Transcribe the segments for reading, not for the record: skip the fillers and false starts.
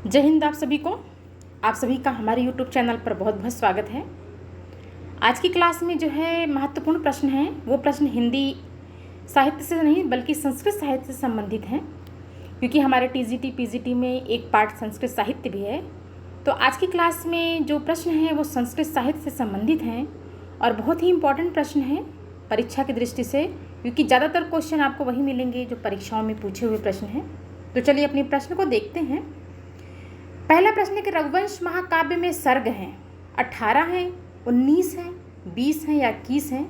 जय हिंद। आप सभी का हमारे YouTube चैनल पर बहुत बहुत स्वागत है। आज की क्लास में जो है महत्वपूर्ण प्रश्न हैं, वो प्रश्न हिंदी साहित्य से नहीं बल्कि संस्कृत साहित्य से संबंधित हैं, क्योंकि हमारे TGT PGT में एक पार्ट संस्कृत साहित्य भी है। तो आज की क्लास में जो प्रश्न हैं वो संस्कृत साहित्य से संबंधित हैं और बहुत ही इम्पॉर्टेंट प्रश्न हैं परीक्षा की दृष्टि से, क्योंकि ज़्यादातर क्वेश्चन आपको वही मिलेंगे जो परीक्षाओं में पूछे हुए प्रश्न हैं। तो चलिए अपने प्रश्न को देखते हैं। पहला प्रश्न है कि रघुवंश महाकाव्य में सर्ग हैं 18 हैं, 19 हैं, 20 हैं या 21 हैं।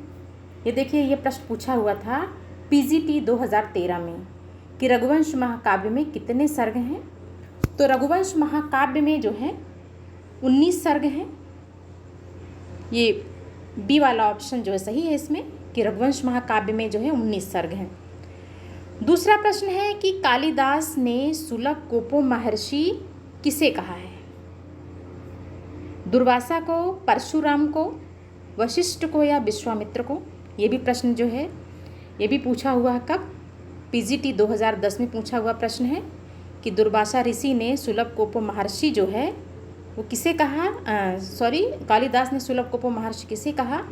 ये देखिए, ये प्रश्न पूछा हुआ था PGT 2013 में कि रघुवंश महाकाव्य में कितने सर्ग हैं। तो रघुवंश महाकाव्य में जो है 19 सर्ग हैं। ये बी वाला ऑप्शन जो है सही है इसमें, कि रघुवंश महाकाव्य में जो है 19 सर्ग हैं। दूसरा प्रश्न है कि कालिदास ने सुलभ कोपो महर्षि किसे कहा है? दुर्वासा को, परशुराम को, वशिष्ठ को या विश्वामित्र को? ये भी प्रश्न जो है ये भी पूछा हुआ है कब? PGT 2010 में पूछा हुआ प्रश्न है कि दुर्वासा ऋषि ने सुलभ कोपो महर्षि जो है वो किसे कहा। कालिदास ने सुलभ कोपो महर्षि किसे कहा?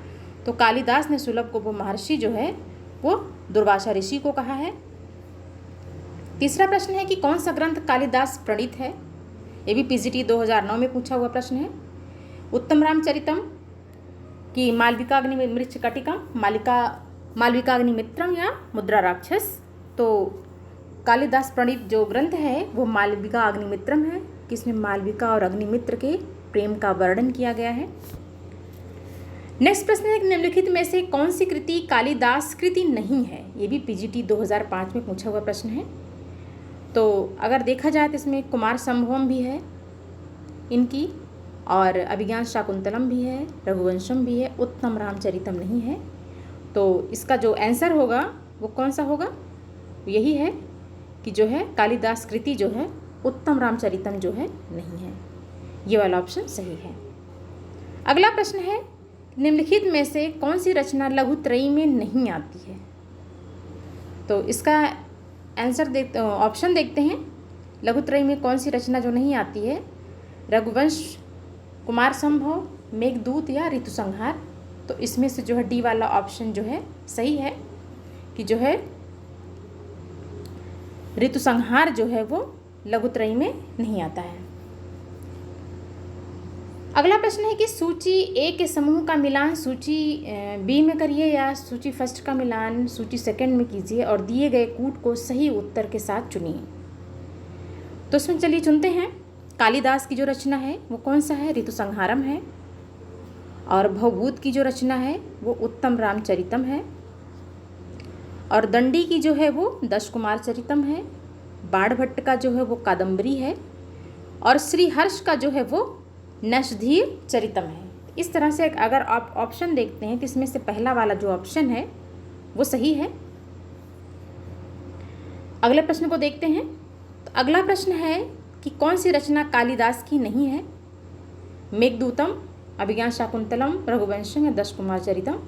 तो कालिदास ने सुलभ कोपो महर्षि जो है वो दुर्वासा ऋषि को कहा है। तीसरा प्रश्न है कि कौन सा ग्रंथ कालिदास प्रणीत है? ये भी PGT 2009 में पूछा हुआ प्रश्न है। उत्तम रामचरितम की मालविकाग्निमृच्छकटिकम, मालविकाग्निमित्रम या मुद्रा राक्षस? तो कालिदास प्रणीत जो ग्रंथ है वो मालविका अग्निमित्रम है, कि इसमें मालविका और अग्निमित्र के प्रेम का वर्णन किया गया है। नेक्स्ट प्रश्न है कि निम्नलिखित में से कौन सी कृति कालिदास कृति नहीं है? ये भी PGT 2005 में पूछा हुआ प्रश्न है। तो अगर देखा जाए तो इसमें कुमार संभवम भी है इनकी, और अभिज्ञान शाकुंतलम भी है, रघुवंशम भी है, उत्तम रामचरितम नहीं है। तो इसका जो आंसर होगा वो कौन सा होगा? यही है कि जो है कालिदास कृति जो है उत्तम रामचरितम जो है नहीं है। ये वाला ऑप्शन सही है। अगला प्रश्न है, निम्नलिखित में से कौन सी रचना लघुत्रयी में नहीं आती है? तो इसका आंसर ऑप्शन देखते हैं। लघुत्रयी में कौन सी रचना जो नहीं आती है? रघुवंश, कुमार संभव, मेघदूत या ऋतुसंहार? तो इसमें से जो है डी वाला ऑप्शन जो है सही है, कि जो है ऋतुसंहार जो है वो लघुत्रयी में नहीं आता है। अगला प्रश्न है कि सूची ए के समूह का मिलान सूची बी में करिए या सूची फर्स्ट का मिलान सूची सेकंड में कीजिए और दिए गए कूट को सही उत्तर के साथ चुनिए। तो इसमें चलिए चुनते हैं। कालिदास की जो रचना है वो कौन सा है? ऋतुसंहारम है। और भवभूत की जो रचना है वो उत्तम रामचरितम है। और दंडी की जो है वो दश कुमार चरितम है। बाणभट्ट का जो है वो कादम्बरी है। और श्री हर्ष का जो है वो नशधीर चरितम है। इस तरह से अगर आप ऑप्शन देखते हैं तो इसमें से पहला वाला जो ऑप्शन है वो सही है। अगले प्रश्न को देखते हैं। तो अगला प्रश्न है कि कौन सी रचना कालिदास की नहीं है? मेघदूतम, अभिज्ञान शाकुंतलम, रघुवंशम या दश कुमार चरितम?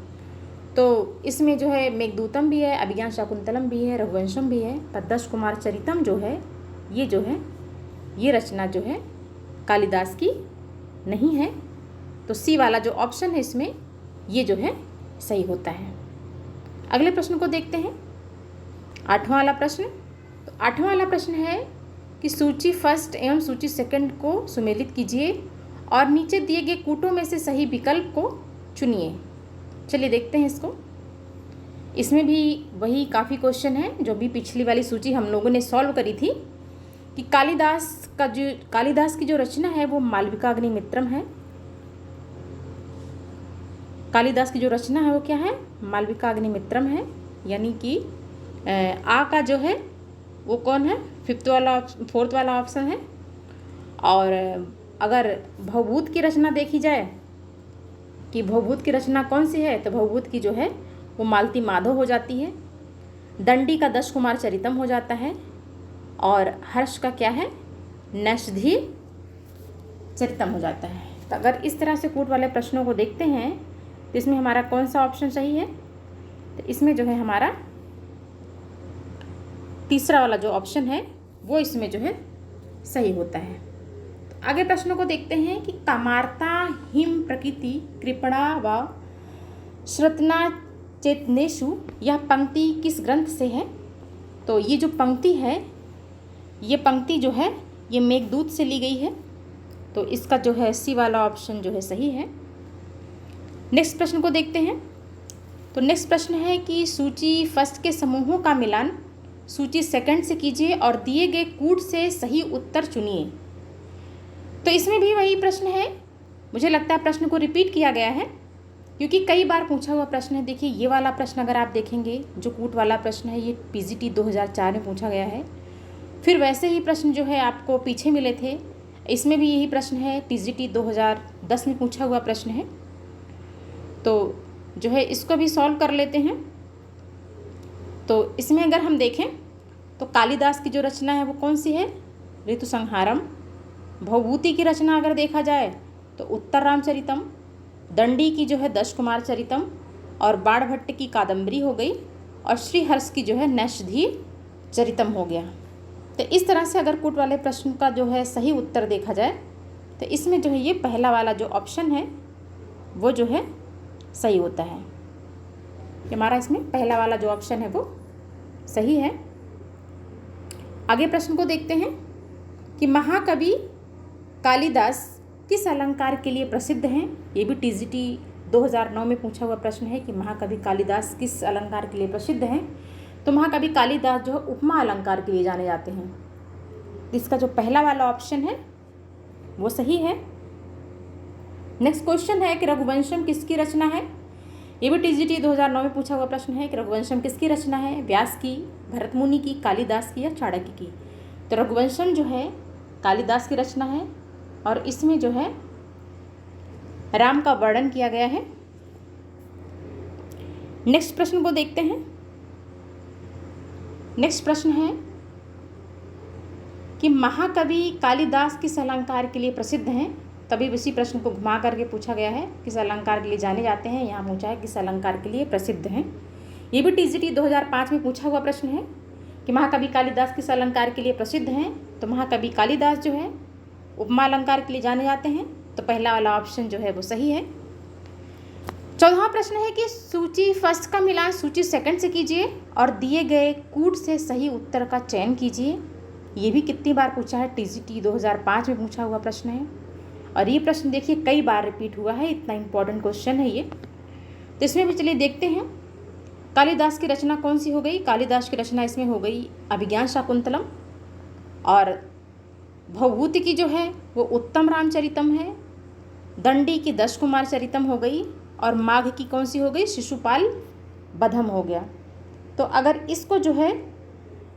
तो इसमें जो है मेघदूतम भी है, अभिज्ञान शाकुंतलम भी है, रघुवंशम भी है, पर दश कुमार चरितम जो है ये रचना जो है कालिदास की नहीं है। तो सी वाला जो ऑप्शन है इसमें ये जो है सही होता है। अगले प्रश्न को देखते हैं। 8वां वाला प्रश्न। तो 8वां वाला प्रश्न है कि सूची फर्स्ट एवं सूची सेकंड को सुमेलित कीजिए और नीचे दिए गए कूटों में से सही विकल्प को चुनिए। चलिए देखते हैं इसको। इसमें भी वही काफ़ी क्वेश्चन है जो भी पिछली वाली सूची हम लोगों ने सॉल्व करी थी, कि कालिदास की जो रचना है वो मालविकाग्निमित्रम है। कालिदास की जो रचना है वो क्या है? मालविकाग्निमित्रम है। यानी कि आ का जो है वो कौन है? फोर्थ वाला ऑप्शन है। और अगर भवभूत की रचना देखी जाए कि भवभूत की रचना कौन सी है, तो भवभूत की जो है वो मालती माधव हो जाती है। दंडी का दश कुमार चरितम हो जाता है। और हर्ष का क्या है? नशधीर चरितम हो जाता है। तो अगर इस तरह से कूट वाले प्रश्नों को देखते हैं तो इसमें हमारा कौन सा ऑप्शन सही है? तो इसमें जो है हमारा तीसरा वाला जो ऑप्शन है वो इसमें जो है सही होता है। आगे प्रश्नों को देखते हैं कि कामार्ता हिम प्रकृति कृपणा व श्रुतना चेतनेषु, यह पंक्ति किस ग्रंथ से है? तो ये जो पंक्ति है, ये पंक्ति जो है ये मेघदूत से ली गई है। तो इसका जो है सी वाला ऑप्शन जो है सही है। नेक्स्ट प्रश्न को देखते हैं। तो नेक्स्ट प्रश्न है कि सूची फर्स्ट के समूहों का मिलान सूची सेकंड से कीजिए और दिए गए कूट से सही उत्तर चुनिए। तो इसमें भी वही प्रश्न है, मुझे लगता है प्रश्न को रिपीट किया गया है क्योंकि कई बार पूछा हुआ प्रश्न है। देखिए ये वाला प्रश्न अगर आप देखेंगे, जो कूट वाला प्रश्न है, ये पीजीटी 2004 में पूछा गया है। फिर वैसे ही प्रश्न जो है आपको पीछे मिले थे, इसमें भी यही प्रश्न है, टीजीटी 2010 में पूछा हुआ प्रश्न है। तो जो है इसको भी सॉल्व कर लेते हैं। तो इसमें अगर हम देखें तो कालिदास की जो रचना है वो कौन सी है? ऋतुसंहारम। भवभूति की रचना अगर देखा जाए तो उत्तर रामचरितम, दंडी की जो है दश कुमार चरितम, और बाणभट्ट की कादम्बरी हो गई, और श्रीहर्ष की जो है नैषधि चरितम हो गया। तो इस तरह से अगर कूट वाले प्रश्न का जो है सही उत्तर देखा जाए तो इसमें जो है ये पहला वाला जो ऑप्शन है वो जो है सही होता है। हमारा इसमें पहला वाला जो ऑप्शन है वो सही है। आगे प्रश्न को देखते हैं कि महाकवि कालिदास किस अलंकार के लिए प्रसिद्ध हैं? ये भी टीजीटी 2009 में पूछा हुआ प्रश्न है कि महाकवि कालिदास किस अलंकार के लिए प्रसिद्ध हैं। तो महाकवि कालिदास जो है उपमा अलंकार के लिए जाने जाते हैं। इसका जो पहला वाला ऑप्शन है वो सही है। नेक्स्ट क्वेश्चन है कि रघुवंशम किसकी रचना है? ये भी टीजीटी 2009 में पूछा हुआ प्रश्न है कि रघुवंशम किसकी रचना है? व्यास की, भरतमुनि की, कालिदास की या चाणक्य की? तो रघुवंशम जो है कालिदास की रचना है और इसमें जो है राम का वर्णन किया गया है। नेक्स्ट प्रश्न को देखते हैं। नेक्स्ट प्रश्न है कि महाकवि कालिदास किस अलंकार के लिए प्रसिद्ध हैं? तभी इसी प्रश्न को घुमा करके पूछा गया है, किस अलंकार के लिए जाने जाते हैं। यहाँ पूछा है किस अलंकार के लिए प्रसिद्ध हैं। ये भी टीजीटी 2005 में पूछा हुआ प्रश्न है कि महाकवि कालिदास किस अलंकार के लिए प्रसिद्ध हैं। तो महाकवि कालिदास जो है उपमा अलंकार के लिए जाने जाते हैं। तो पहला वाला ऑप्शन जो है वो सही है। 14वां प्रश्न है कि सूची फर्स्ट का मिलान सूची सेकंड से कीजिए और दिए गए कूट से सही उत्तर का चयन कीजिए। ये भी कितनी बार पूछा है, टीजीटी 2005 में पूछा हुआ प्रश्न है और ये प्रश्न देखिए कई बार रिपीट हुआ है, इतना इंपॉर्टेंट क्वेश्चन है ये। तो इसमें भी चलिए देखते हैं कालिदास की रचना कौन सी हो गई। कालिदास की रचना इसमें हो गई अभिज्ञान शाकुंतलम, और भवभूति की जो है वो उत्तम रामचरितम है, दंडी की दश कुमार चरितम हो गई, और माघ की कौन सी हो गई? शिशुपाल बधम हो गया। तो अगर इसको जो है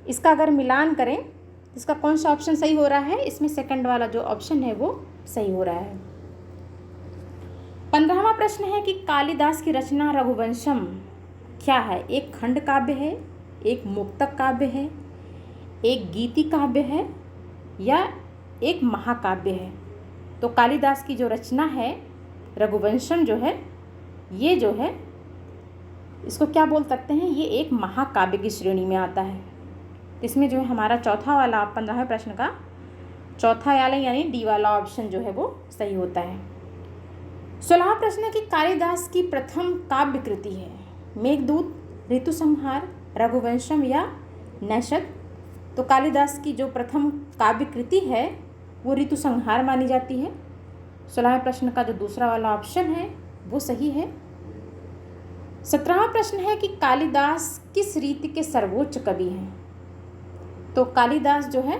इसका अगर मिलान करें, इसका कौन सा ऑप्शन सही हो रहा है? इसमें सेकंड वाला जो ऑप्शन है वो सही हो रहा है। 15वां प्रश्न है कि कालिदास की रचना रघुवंशम क्या है? एक खंड काव्य है, एक मुक्तक काव्य है, एक गीति काव्य है या एक महाकाव्य है? तो कालिदास की जो रचना है रघुवंशम जो है, ये जो है इसको क्या बोल सकते हैं? ये एक महाकाव्य की श्रेणी में आता है। इसमें जो है हमारा चौथा वाला 15वें प्रश्न का चौथा यानी डी वाला ऑप्शन जो है वो सही होता है। 16वां प्रश्न है कि कालिदास की प्रथम काव्य कृति है मेघदूत, ऋतुसंहार, रघुवंशम या नैषध। तो कालिदास की जो प्रथम काव्य कृति है वो ऋतुसंहार मानी जाती है। 16वें प्रश्न का जो दूसरा वाला ऑप्शन है वो सही है। 17वां प्रश्न है कि कालिदास किस रीति के सर्वोच्च कवि हैं? तो कालिदास जो है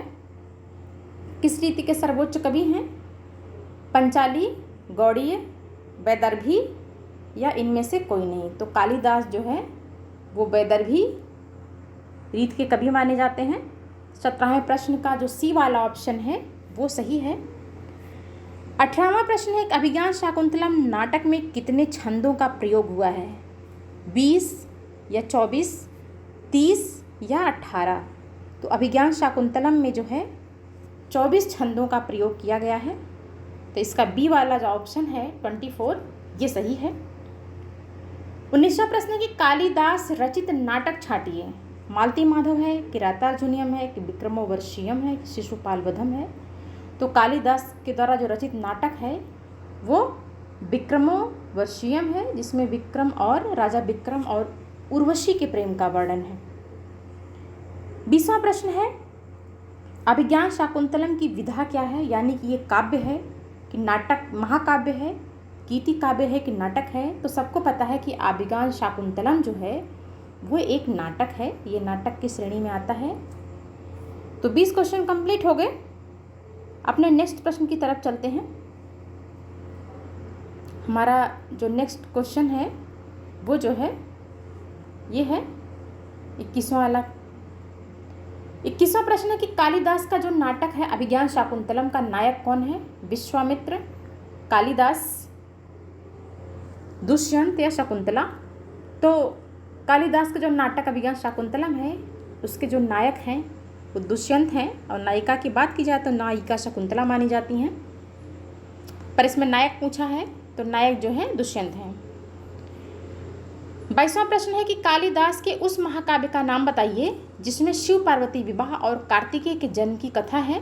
किस रीति के सर्वोच्च कवि हैं? पंचाली, गौड़ीय, वैदर्भी या इनमें से कोई नहीं? तो कालिदास जो है वो वैदर्भी रीत के कवि माने जाते हैं। 17वें प्रश्न का जो सी वाला ऑप्शन है वो सही है। 18वां प्रश्न है अभिज्ञान शाकुंतलम नाटक में कितने छंदों का प्रयोग हुआ है? 20 या 24, 30 या 18? तो अभिज्ञान शाकुंतलम में जो है 24 छंदों का प्रयोग किया गया है। तो इसका बी वाला जो ऑप्शन है 24 ये सही है। 19वां प्रश्न है कि कालिदास रचित नाटक छाटिए। मालती माधव है, किरातार्जुनीयम है कि विक्रमोर्वशीयम है कि शिशुपाल वधम है? तो कालिदास के द्वारा जो रचित नाटक है वो विक्रमोर्वशीयम है, जिसमें विक्रम और राजा विक्रम और उर्वशी के प्रेम का वर्णन है। 20वां प्रश्न है, अभिज्ञान शाकुंतलम की विधा क्या है, यानी कि ये काव्य है कि नाटक, महाकाव्य है, गीति काव्य है कि नाटक है। तो सबको पता है कि अभिज्ञान शाकुंतलम जो है वो एक नाटक है, ये नाटक की श्रेणी में आता है। तो 20 क्वेश्चन कंप्लीट हो गए। अपने नेक्स्ट प्रश्न की तरफ चलते हैं। हमारा जो नेक्स्ट क्वेश्चन है वो जो है ये है 21वां वाला। 21वां प्रश्न है कि कालिदास का जो नाटक है अभिज्ञान शाकुंतलम का नायक कौन है? विश्वामित्र, कालिदास, दुष्यंत या शकुंतला? तो कालिदास का जो नाटक अभिज्ञान शाकुंतलम है उसके जो नायक हैं वो दुष्यंत हैं, और नायिका की बात की जाए तो नायिका शकुंतला मानी जाती हैं, पर इसमें नायक पूछा है तो नायक जो है दुष्यंत हैं। 22वां प्रश्न है कि कालिदास के उस महाकाव्य का नाम बताइए जिसमें शिव पार्वती विवाह और कार्तिकेय के जन्म की कथा है।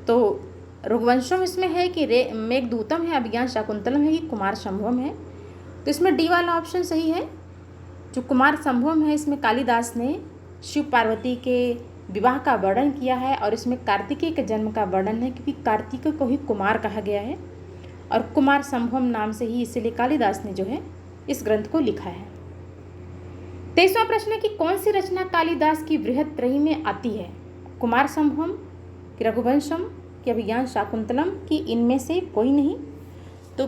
तो रघुवंशम इसमें है कि मेघदूतम है, अभिज्ञान शाकुंतलम है कि कुमार संभवम है। तो इसमें डी वाला ऑप्शन सही है। जो कुमार संभवम है इसमें कालिदास ने शिव पार्वती के विवाह का वर्णन किया है और इसमें कार्तिकेय के जन्म का वर्णन है, क्योंकि कार्तिकेय को ही कुमार कहा गया है और कुमार संभवम नाम से ही इसीलिए कालिदास ने जो है इस ग्रंथ को लिखा है। 23वां प्रश्न है कि कौन सी रचना कालिदास की बृहत्त्रयी में आती है? कुमार संभवम कि रघुवंशम कि अभिज्ञान शाकुंतलम कि इनमें से कोई नहीं? तो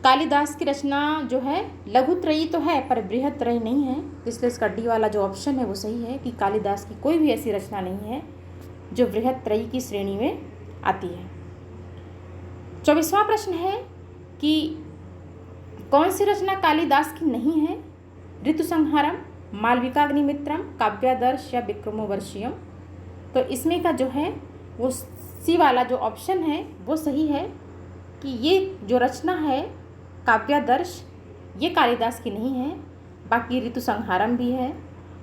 कालिदास की रचना जो है लघुत्रयी तो है पर बृहत्त्रयी नहीं है, इसलिए इसका डी वाला जो ऑप्शन है वो सही है कि कालिदास की कोई भी ऐसी रचना नहीं है जो बृहत्त्रयी की श्रेणी में आती है। 24वां प्रश्न है कि कौन सी रचना कालिदास की नहीं है? ऋतुसंहारम, मालविकाग्निमित्रम, काव्यादर्श या विक्रमोर्वशीयम? तो इसमें का जो है वो सी वाला जो ऑप्शन है वो सही है कि ये जो रचना है काव्यादर्श ये कालिदास की नहीं है, बाकी ऋतुसंहारम भी है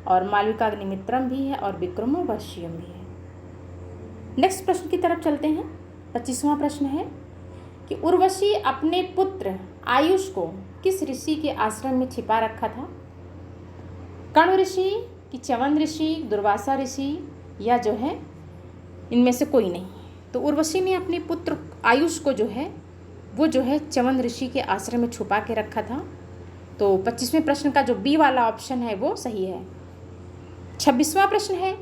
और मालविकाग्निमित्रम भी है और विक्रमोर्वशीयम भी है। नेक्स्ट प्रश्न की तरफ चलते हैं। 25वां प्रश्न है कि उर्वशी अपने पुत्र आयुष को किस ऋषि के आश्रम में छिपा रखा था? कण्व ऋषि कि च्यवन ऋषि, दुर्वासा ऋषि या जो है इनमें से कोई नहीं? तो उर्वशी ने अपने पुत्र आयुष को जो है वो जो है च्यवन ऋषि के आश्रम में छुपा के रखा था। तो 25वें प्रश्न का जो बी वाला ऑप्शन है वो सही है। 26वां प्रश्न है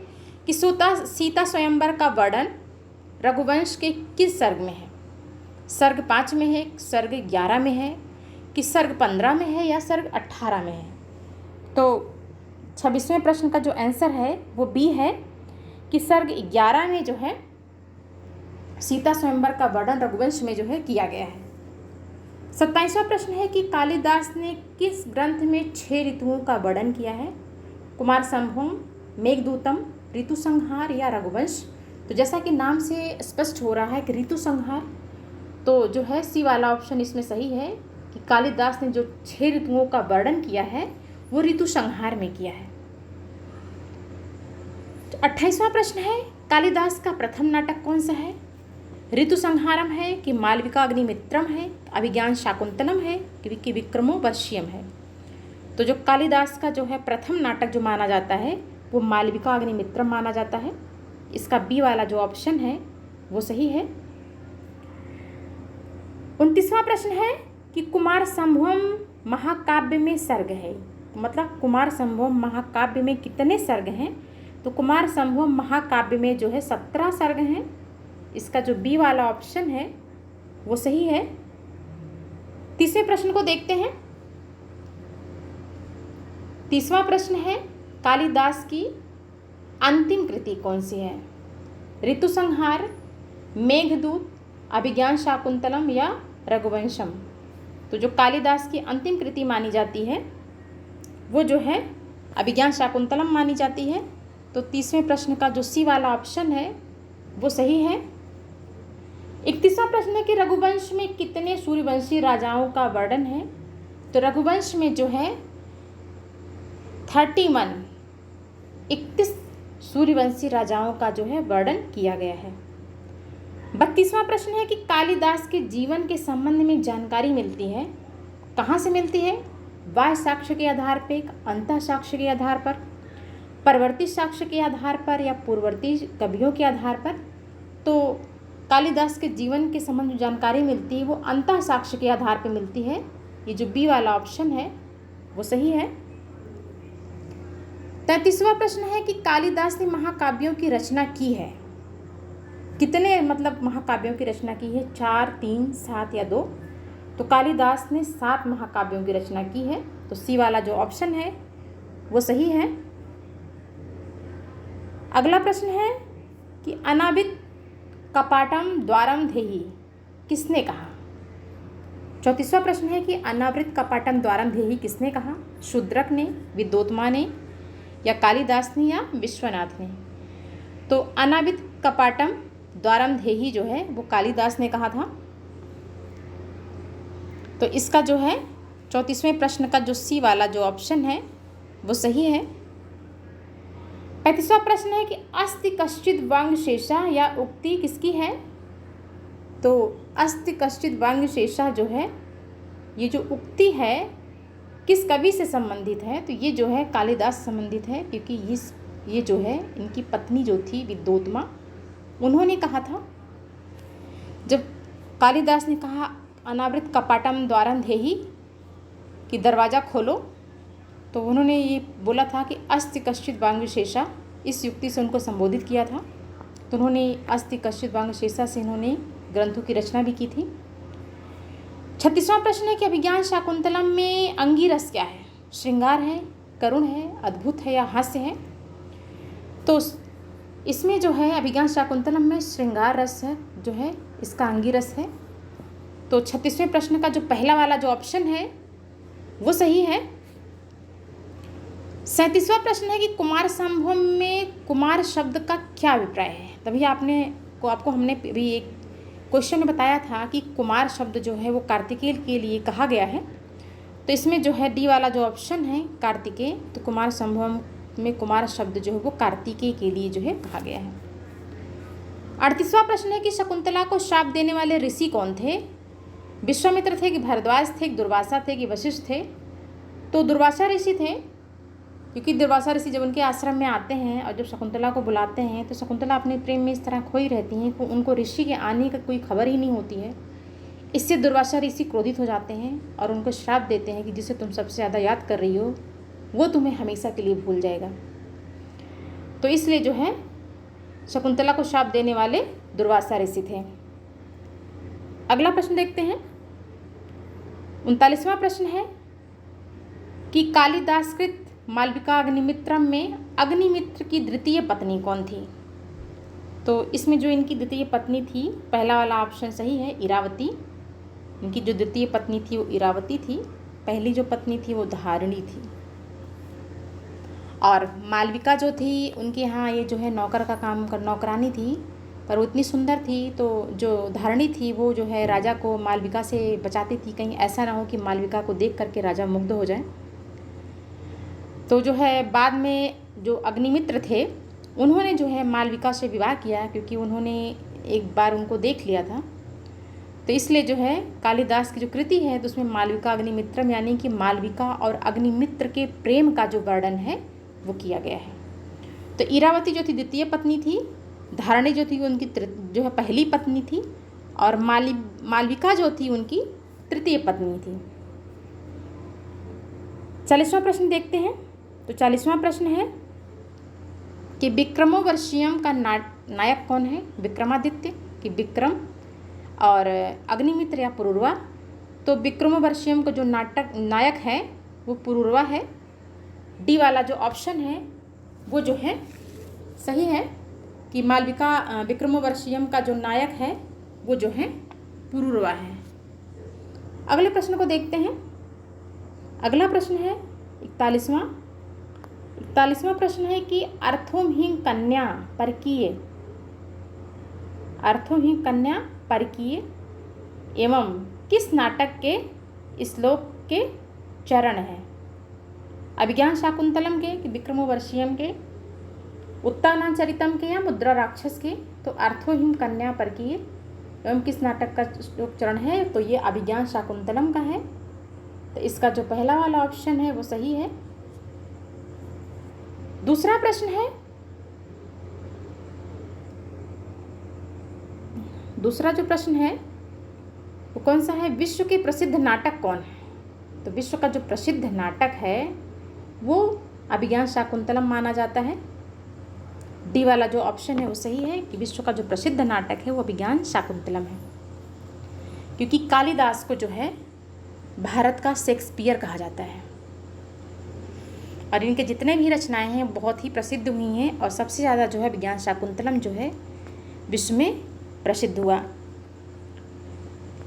कि सीता स्वयंवर का वर्णन रघुवंश के किस सर्ग में है? सर्ग 5 में है, सर्ग 11 में है कि सर्ग 15 में है या सर्ग 18 में है? तो 26वें प्रश्न का जो आंसर है वो बी है कि सर्ग 11 में जो है सीता स्वयंवर का वर्णन रघुवंश में जो है किया गया है। 27वां प्रश्न है कि कालिदास ने किस ग्रंथ में 6 ऋतुओं का वर्णन किया है? कुमार संभवम, मेघदूतम, ऋतुसंहार या रघुवंश? तो जैसा कि नाम से स्पष्ट हो रहा है कि ऋतुसंहार, तो जो है सी वाला ऑप्शन इसमें सही है कि कालिदास ने जो 6 ऋतुओं का वर्णन किया है वो ऋतुसंहार में किया है। 28वां प्रश्न है कालिदास का प्रथम नाटक कौन सा है? ऋतुसंहारम है कि मालविकाग्निमित्रम है, अभिज्ञान शाकुंतलम है कि विक्रमोर्वशीयम है? तो जो कालिदास का जो है प्रथम नाटक जो माना जाता है वो मालविकाग्निमित्रम माना जाता है। इसका बी वाला जो ऑप्शन है वो सही है। 29वां प्रश्न है कि कुमार संभवम महाकाव्य में सर्ग है, मतलब कुमार संभवम महाकाव्य में कितने सर्ग हैं? तो कुमार संभवम महाकाव्य में जो है 17 सर्ग हैं। इसका जो बी वाला ऑप्शन है वो सही है। 30वें प्रश्न को देखते हैं। 30वां प्रश्न है कालिदास की अंतिम कृति कौन सी है? ऋतुसंहार, मेघदूत, अभिज्ञान शाकुंतलम या रघुवंशम? तो जो कालिदास की अंतिम कृति मानी जाती है वो जो है अभिज्ञान शाकुंतलम मानी जाती है। तो 30वें प्रश्न का जो सी वाला ऑप्शन है वो सही है। 31वां प्रश्न है कि रघुवंश में कितने सूर्यवंशी राजाओं का वर्णन है? तो रघुवंश में जो है 31 सूर्यवंशी राजाओं का जो है वर्णन किया गया है। 32वां प्रश्न है कि कालिदास के जीवन के संबंध में जानकारी मिलती है, कहाँ से मिलती है? बाह्य साक्ष्य के आधार पर, अंतः साक्ष्य के आधार पर, परवर्ती साक्ष्य के आधार पर या पूर्ववर्ती कवियों के आधार पर। तो कालिदास के जीवन के संबंध में जानकारी मिलती है वो अंतः साक्ष्य के आधार पर मिलती है। ये जो बी वाला ऑप्शन है वो सही है। 33वां प्रश्न है कि कालिदास ने महाकाव्यों की रचना की है, कितने मतलब महाकाव्यों की रचना की है? 4, 3, 7 या 2? तो कालिदास ने 7 महाकाव्यों की रचना की है, तो सी वाला जो ऑप्शन है वो सही है। अगला प्रश्न है कि अनाबित कपाटम द्वारम धेहि किसने कहा? 34वां प्रश्न है कि अनावृत कपाटम द्वारम धेहि किसने कहा? शूद्रक ने, विद्योत्मा ने या कालिदास ने या विश्वनाथ ने? तो अनावृत कपाटम द्वारम धेहि जो है वो कालिदास ने कहा था। तो इसका जो है 34वें प्रश्न का जो सी वाला जो ऑप्शन है वो सही है। 35वां प्रश्न है कि अस्ति कश्चित् वांग शेषा या उक्ति किसकी है? तो अस्ति कश्चित् वांग शेषा जो है ये जो उक्ति है किस कवि से संबंधित है? तो ये जो है कालिदास संबंधित है, क्योंकि ये जो है इनकी पत्नी जो थी विद्योत्मा, उन्होंने कहा था, जब कालिदास ने कहा अनावृत कपाटम द्वारम धेहि कि दरवाज़ा खोलो, तो उन्होंने ये बोला था कि अस्ति कश्चित् वांग शेषा, इस युक्ति से उनको संबोधित किया था। तो उन्होंने अस्ति कश्चित् वांग शेषा से इन्होंने ग्रंथों की रचना भी की थी। 36वां प्रश्न है कि अभिज्ञान शाकुंतलम में अंगिरस क्या है? श्रृंगार है, करुण है, अद्भुत है या हास्य है? तो इसमें जो है अभिज्ञान शाकुंतलम में श्रृंगार रस है जो है इसका अंगिरस है। तो 36वें प्रश्न का जो पहला वाला जो ऑप्शन है वो सही है। 37वां प्रश्न है कि कुमार संभव में कुमार शब्द का क्या अभिप्राय है? तभी आपको हमने भी एक क्वेश्चन में बताया था कि कुमार शब्द जो है वो कार्तिकेय के लिए कहा गया है। तो इसमें जो है डी वाला जो ऑप्शन है कार्तिकेय, तो कुमार संभव में कुमार शब्द जो है वो कार्तिकेय के लिए जो है कहा गया है। 38वां प्रश्न है कि शकुंतला को शाप देने वाले ऋषि कौन थे? विश्वामित्र थे कि भारद्वाज थे कि दुर्वासा थे कि वशिष्ठ थे? तो दुर्वासा ऋषि थे, क्योंकि दुर्वासा ऋषि जब उनके आश्रम में आते हैं और जब शकुंतला को बुलाते हैं तो शकुंतला अपने प्रेम में इस तरह खोई रहती हैं कि उनको ऋषि के आने का कोई खबर ही नहीं होती है। इससे दुर्वासा ऋषि क्रोधित हो जाते हैं और उनको श्राप देते हैं कि जिसे तुम सबसे ज़्यादा याद कर रही हो वो तुम्हें हमेशा के लिए भूल जाएगा। तो इसलिए जो है शकुंतला को श्राप देने वाले दुर्वासा ऋषि थे। अगला प्रश्न देखते हैं। 39वां प्रश्न है कि कालिदासकृत मालविका अग्निमित्रम में अग्निमित्र की द्वितीय पत्नी कौन थी? तो इसमें जो इनकी द्वितीय पत्नी थी, पहला वाला ऑप्शन सही है, इरावती। इनकी जो द्वितीय पत्नी थी वो इरावती थी, पहली जो पत्नी थी वो धारिणी थी। और मालविका जो थी उनके यहाँ ये जो है नौकर का काम कर नौकरानी थी, पर वो इतनी सुंदर थी तो जो धारिणी थी वो जो है राजा को मालविका से बचाती थी, कहीं ऐसा ना हो कि मालविका को देख करके राजा मुग्ध हो जाए। तो जो है बाद में जो अग्निमित्र थे उन्होंने जो है मालविका से विवाह किया, क्योंकि उन्होंने एक बार उनको देख लिया था। तो इसलिए जो है कालिदास की जो कृति है तो उसमें मालविका अग्निमित्रम यानी कि मालविका और अग्निमित्र के प्रेम का जो वर्णन है वो किया गया है। तो इरावती जो थी द्वितीय पत्नी थी, धारिणी जो थी उनकी जो है पहली पत्नी थी, और मालविका जो थी उनकी तृतीय पत्नी थी। 40वां प्रश्न देखते हैं। तो 40वां प्रश्न है कि विक्रमोर्वशीयम का नायक कौन है? विक्रमादित्य कि विक्रम और अग्निमित्र या पुरूरवा? तो विक्रमोर्वशीयम का जो नायक है वो पुरूरवा है। डी वाला जो ऑप्शन है वो जो है सही है कि मालविका विक्रमोर्वशीयम का जो नायक है वो जो है पुरूरवा है। अगले प्रश्न को देखते हैं। अगला प्रश्न है 41वां प्रश्न है कि अर्थोहीन कन्या परकीय एवं किस नाटक के श्लोक के चरण हैं? अभिज्ञान शाकुंतलम के कि विक्रमोर्वशीयम के, उत्तानाचरितम के या मुद्रा राक्षस के? तो अर्थोहीन कन्या परकीय एवं किस नाटक का श्लोक चरण है? तो ये अभिज्ञान शाकुंतलम का है। तो इसका जो पहला वाला ऑप्शन है वो सही है। दूसरा प्रश्न है, दूसरा जो प्रश्न है वो कौन सा है? विश्व के प्रसिद्ध नाटक कौन है? तो विश्व का जो प्रसिद्ध नाटक है वो अभिज्ञान शाकुंतलम माना जाता है। डी वाला जो ऑप्शन है वो सही है कि विश्व का जो प्रसिद्ध नाटक है वो अभिज्ञान शाकुंतलम है, क्योंकि कालिदास को जो है भारत का शेक्सपियर कहा जाता है और इनके जितने भी रचनाएं हैं बहुत ही प्रसिद्ध हुई हैं और सबसे ज़्यादा जो है अभिज्ञान शाकुंतलम जो है विश्व में प्रसिद्ध हुआ।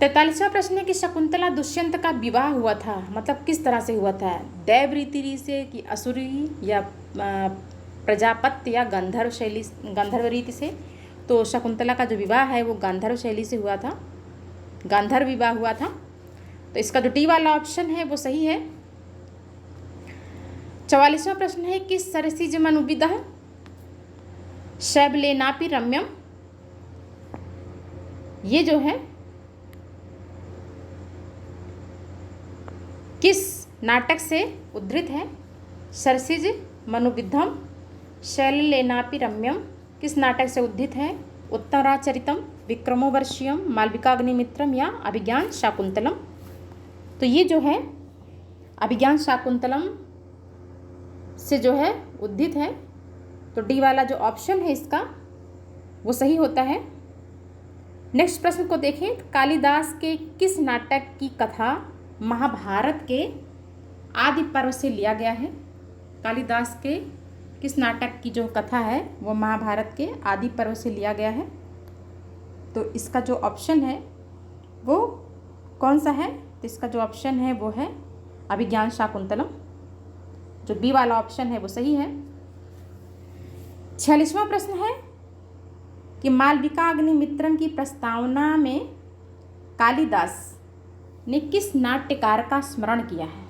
43वां प्रश्न है कि शकुंतला दुष्यंत का विवाह हुआ था, मतलब किस तरह से हुआ था? दैव रीति से कि असुरी या प्रजापत्य या गांधर्व रीति से? तो शकुंतला का जो विवाह है वो गांधर्व शैली से हुआ था, गांधर्व विवाह हुआ था। तो इसका जो डी वाला ऑप्शन है वो सही है। 44वां प्रश्न है कि सरसिज मनुविदः शैवलेनापि रम्यम, ये जो है किस नाटक से उद्धृत है? सरसिज मनुविद्धम शैवलेनापि रम्यम किस नाटक से उद्धृत है? उत्तराचरितम, विक्रमोर्वशीयम, मालविकाग्निमित्रम या अभिज्ञान शाकुंतलम? तो ये जो है अभिज्ञान शाकुंतलम से जो है उद्धृत है। तो डी वाला जो ऑप्शन है इसका वो सही होता है। नेक्स्ट प्रश्न को देखें, कालिदास के किस नाटक की कथा महाभारत के आदि पर्व से लिया गया है? कालिदास के किस नाटक की जो कथा है वो महाभारत के आदि पर्व से लिया गया है? तो इसका जो ऑप्शन है वो कौन सा है? तो इसका जो ऑप्शन है वो है अभिज्ञान शाकुंतलम। जो बी वाला ऑप्शन है वो सही है। 46वां प्रश्न है कि मालविकाग्निमित्रम की प्रस्तावना में कालिदास ने किस नाट्यकार का स्मरण किया है?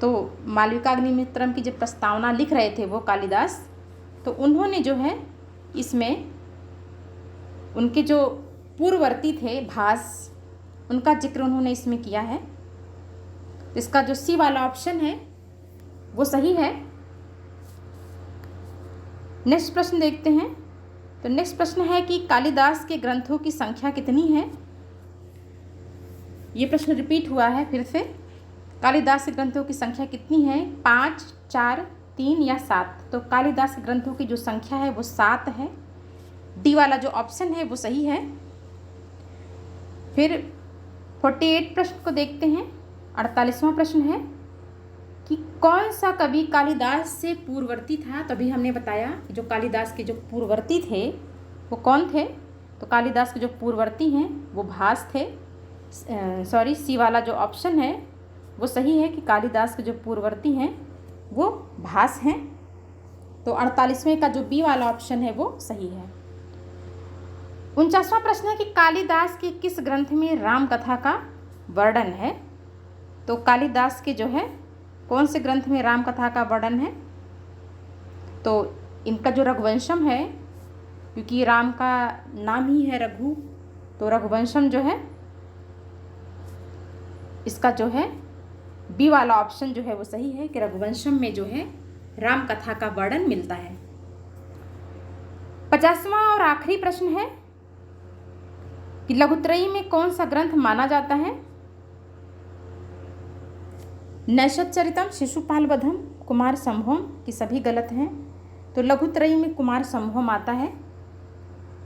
तो मालविकाग्निमित्रम की जो प्रस्तावना लिख रहे थे वो कालिदास, तो उन्होंने जो है इसमें उनके जो पूर्ववर्ती थे भास, उनका जिक्र उन्होंने इसमें किया है। इसका जो सी वाला ऑप्शन है वो सही है। नेक्स्ट प्रश्न देखते हैं। तो नेक्स्ट प्रश्न है कि कालिदास के ग्रंथों की संख्या कितनी है? ये प्रश्न रिपीट हुआ है फिर से। कालिदास के ग्रंथों की संख्या कितनी है? 5, 4, 3 या 7? तो कालिदास के ग्रंथों की जो संख्या है वो 7 है। डी वाला जो ऑप्शन है वो सही है। फिर 48 प्रश्न को देखते हैं। 48वां प्रश्न है कि कौन सा कवि कालिदास से पूर्ववर्ती था? तभी हमने बताया कि जो कालिदास के जो पूर्ववर्ती थे वो कौन थे? तो कालिदास के जो पूर्ववर्ती हैं वो भास थे। सी वाला जो ऑप्शन है वो सही है कि कालिदास के जो पूर्ववर्ती हैं वो भास हैं। तो 48वें का जो बी वाला ऑप्शन है वो सही है। 49वां प्रश्न है कि कालिदास के किस ग्रंथ में राम कथा का वर्णन है? तो कालिदास के जो है कौन से ग्रंथ में राम कथा का वर्णन है? तो इनका जो रघुवंशम है, क्योंकि राम का नाम ही है रघु, तो रघुवंशम जो है इसका जो है बी वाला ऑप्शन जो है वो सही है कि रघुवंशम में जो है राम कथा का वर्णन मिलता है। 50वां और आखिरी प्रश्न है कि लघुत्रयी में कौन सा ग्रंथ माना जाता है? नैषधचरितम, शिशुपाल वधम, कुमार संभवम की सभी गलत हैं। तो लघुत्रयी में कुमार संभवम आता है।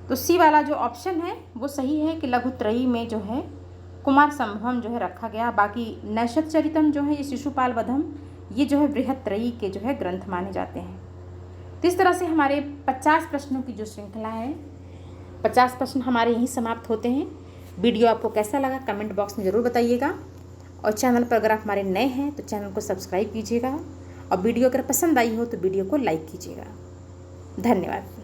तो सी वाला जो ऑप्शन है वो सही है कि लघुत्रयी में जो है कुमार संभवम जो है रखा गया। बाकी नैषधचरितम जो है ये शिशुपाल वधम ये जो है बृहत्त्रयी के जो है ग्रंथ माने जाते हैं। तो इस तरह से हमारे 50 प्रश्नों की जो श्रृंखला है, 50 प्रश्न हमारे यहीं समाप्त होते हैं। वीडियो आपको कैसा लगा कमेंट बॉक्स में ज़रूर बताइएगा और चैनल पर अगर आप हमारे नए हैं तो चैनल को सब्सक्राइब कीजिएगा और वीडियो अगर पसंद आई हो तो वीडियो को लाइक कीजिएगा। धन्यवाद।